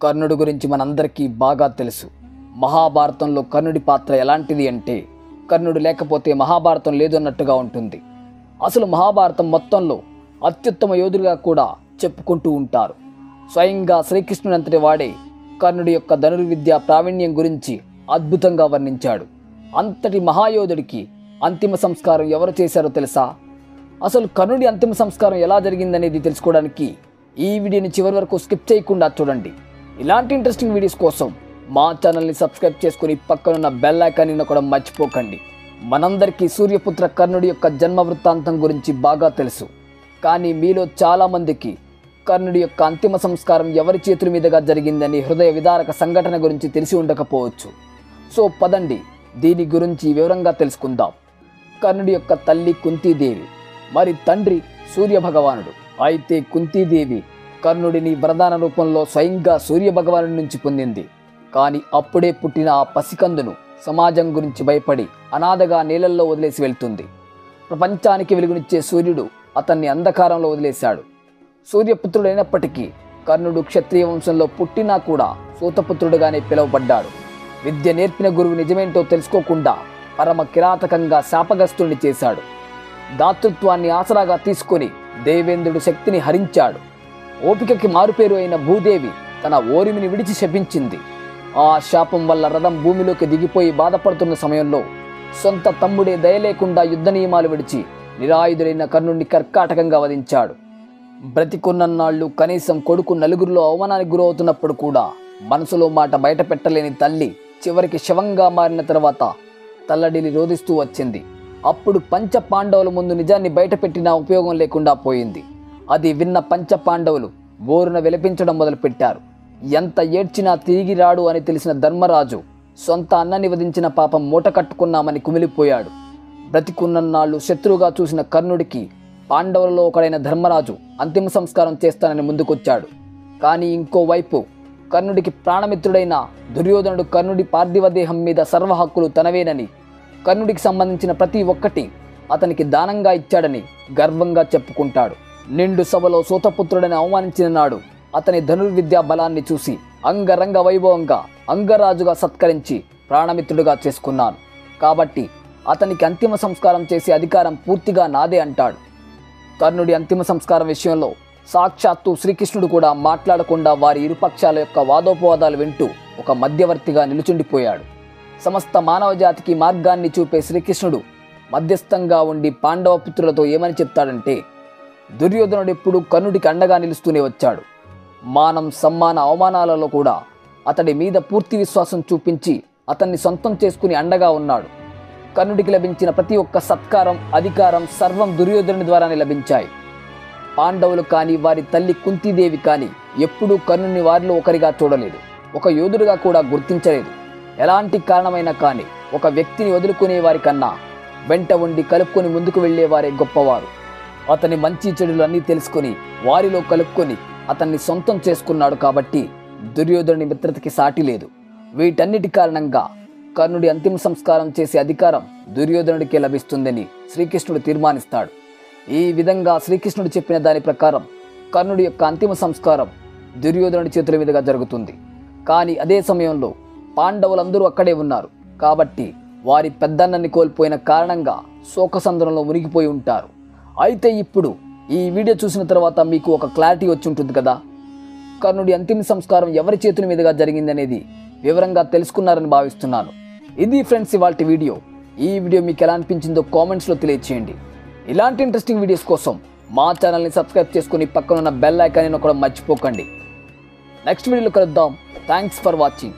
కర్ణుడి గురించి మనందరికీ బాగా తెలుసు. మహాభారతంలో కర్ణుడి పాత్ర ఎలాంటిది అంటే కర్ణుడు లేకపోతే మహాభారతం లేదు అన్నట్టుగా ఉంటుంది. అసలు మహాభారతం మొత్తంలో అత్యుత్తమ యోధుడిగా కూడా చెప్పుకుంటూ ఉంటారు. స్వయంగా శ్రీకృష్ణుడంతటి వాడే కర్ణుడి యొక్క ధనుర్విద్య ప్రావీణ్యం గురించి అద్భుతంగా వర్ణించాడు. అంతటి మహాయోధుడికి అంతిమ సంస్కారం ఎవరు చేశారో తెలుసా? అసలు కర్ణుడి అంతిమ సంస్కారం ఎలా జరిగిందనేది తెలుసుకోవడానికి ఈ వీడియోని చివరి వరకు స్కిప్ చేయకుండా చూడండి. ఇలాంటి ఇంట్రెస్టింగ్ వీడియోస్ కోసం మా ఛానల్ని సబ్స్క్రైబ్ చేసుకుని పక్కనున్న బెల్ ఐకాన్ని నొక్కడం మర్చిపోకండి. మనందరికీ సూర్యపుత్ర కర్ణుడి యొక్క జన్మ వృత్తాంతం గురించి బాగా తెలుసు. కానీ మీలో చాలామందికి కర్ణుడి యొక్క అంతిమ సంస్కారం ఎవరి చేతుల మీదుగా జరిగిందని హృదయ విదారక సంఘటన గురించి తెలిసి ఉండకపోవచ్చు. సో పదండి దీని గురించి వివరంగా తెలుసుకుందాం. కర్ణుడి యొక్క తల్లి కుంతీదేవి, మరి తండ్రి సూర్యభగవానుడు. అయితే కుంతీదేవి కర్ణుడిని వరదాన రూపంలో స్వయంగా సూర్యభగవాను నుంచి పొందింది. కానీ అప్పుడే పుట్టిన ఆ పసికందును సమాజం గురించి భయపడి అనాథగా నీళ్ళల్లో వదిలేసి వెళ్తుంది. ప్రపంచానికి వెలుగునిచ్చే సూర్యుడు అతన్ని అంధకారంలో వదిలేశాడు. సూర్యపుత్రుడైనప్పటికీ కర్ణుడు క్షత్రియ వంశంలో పుట్టినా కూడా సూతపుత్రుడుగానే పిలువబడ్డాడు. విద్య నేర్పిన గురువు నిజమేంటో తెలుసుకోకుండా పరమ కిరాతకంగా శాపగ్రస్తుడిని చేశాడు. దాతృత్వాన్ని ఆసరాగా తీసుకొని దేవేంద్రుడు శక్తిని హరించాడు. ఓపికకి మారుపేరు అయిన భూదేవి తన ఓరిమిని విడిచి శపించింది. ఆ శాపం వల్ల రథం భూమిలోకి దిగిపోయి బాధపడుతున్న సమయంలో సొంత తమ్ముడే దయలేకుండా యుద్ధ నియమాలు విడిచి నిరాయుధుడైన కర్ణుడిని కర్కాటకంగా వధించాడు. బ్రతికున్నన్నాళ్ళు కనీసం కొడుకు నలుగురిలో అవమానానికి గురవుతున్నప్పుడు కూడా మనసులో మాట బయట పెట్టలేని తల్లి చివరికి శవంగా మారిన తర్వాత తల్లడిల్లి రోధిస్తూ వచ్చింది. అప్పుడు పంచ పాండవుల ముందు నిజాన్ని బయటపెట్టినా ఉపయోగం లేకుండా పోయింది. అది విన్న పంచ పాండవులు బోరున విలపించడం మొదలుపెట్టారు. ఎంత ఏడ్చినా తిరిగి రాడు అని తెలిసిన ధర్మరాజు సొంత అన్నని వధించిన పాపం మూట కట్టుకున్నామని కుమిలిపోయాడు. బ్రతికున్నన్నాళ్ళు శత్రువుగా చూసిన కర్ణుడికి పాండవులలో ఒకడైన ధర్మరాజు అంతిమ సంస్కారం చేస్తానని ముందుకొచ్చాడు. కానీ ఇంకోవైపు కర్ణుడికి ప్రాణమిత్రుడైన దుర్యోధనుడు కర్ణుడి పార్థివ దేహం మీద సర్వ హక్కులు తనవేనని, కర్ణుడికి సంబంధించిన ప్రతి ఒక్కటి అతనికి దానంగా ఇచ్చాడని గర్వంగా చెప్పుకుంటాడు. నిండు సభలో సూతపుత్రుడని అవమానించిన నాడు అతని ధనుర్విద్యా బలాన్ని చూసి అంగరంగ వైభవంగా అంగరాజుగా సత్కరించి ప్రాణమిత్రుడిగా చేసుకున్నాను. కాబట్టి అతనికి అంతిమ సంస్కారం చేసే అధికారం పూర్తిగా నాదే అంటాడు. కర్ణుడి అంతిమ సంస్కారం విషయంలో సాక్షాత్తు శ్రీకృష్ణుడు కూడా మాట్లాడకుండా వారి ఇరుపక్షాల యొక్క వాదోపవాదాలు వింటూ ఒక మధ్యవర్తిగా నిలుచుండిపోయాడు. సమస్త మానవ జాతికి మార్గాన్ని చూపే శ్రీకృష్ణుడు మధ్యస్థంగా ఉండి పాండవ పుత్రులతో ఏమని చెప్తాడంటే, దుర్యోధనుడు ఎప్పుడు కర్ణుడికి అండగా నిలుస్తూనే వచ్చాడు. మానం సమ్మాన అవమానాలలో కూడా అతడి మీద పూర్తి విశ్వాసం చూపించి అతన్ని సొంతం చేసుకుని అండగా ఉన్నాడు. కర్ణుడికి లభించిన ప్రతి ఒక్క సత్కారం, అధికారం సర్వం దుర్యోధనుడి ద్వారానే లభించాయి. పాండవులు కానీ వారి తల్లి కుంతీదేవి కానీ ఎప్పుడూ కర్ణుని వారిలో ఒకరిగా చూడలేదు, ఒక యోధుడిగా కూడా గుర్తించలేదు. ఎలాంటి కారణమైనా కానీ ఒక వ్యక్తిని వదులుకునే వారి కన్నా వెంట ఉండి కలుపుకొని ముందుకు వెళ్ళేవారే గొప్పవారు. అతని మంచి చెడులు అన్నీ తెలుసుకొని వారిలో కలుపుకొని అతన్ని సొంతం చేసుకున్నాడు. కాబట్టి దుర్యోధనుని మిత్రతకి సాటి లేదు. వీటన్నిటి కారణంగా కర్ణుడి అంతిమ సంస్కారం చేసే అధికారం దుర్యోధనుడికే లభిస్తుందని శ్రీకృష్ణుడు తీర్మానిస్తాడు. ఈ విధంగా శ్రీకృష్ణుడు చెప్పిన దాని ప్రకారం కర్ణుడి యొక్క అంతిమ సంస్కారం దుర్యోధనుడి చేతుల మీదుగా జరుగుతుంది. కానీ అదే సమయంలో పాండవులందరూ అక్కడే ఉన్నారు. కాబట్టి వారి పెద్దన్నని కోల్పోయిన కారణంగా శోకసంద్రంలో మునిగిపోయి ఉంటారు. అయితే ఇప్పుడు ఈ వీడియో చూసిన తర్వాత మీకు ఒక క్లారిటీ వచ్చి ఉంటుంది కదా, కర్ణుడి అంతిమ సంస్కారం ఎవరి చేతుల మీదుగా జరిగిందనేది వివరంగా తెలుసుకున్నారని భావిస్తున్నాను. ఇది ఫ్రెండ్స్ ఇవాల్టి వీడియో. ఈ వీడియో మీకు ఎలా అనిపించిందో కామెంట్స్లో తెలియచేయండి. ఇలాంటి ఇంట్రెస్టింగ్ వీడియోస్ కోసం మా ఛానల్ని సబ్స్క్రైబ్ చేసుకుని పక్కనున్న బెల్ ఐకాన్ని నొక్కడం మర్చిపోకండి. నెక్స్ట్ వీడియోలో కలుద్దాం. Thanks for watching.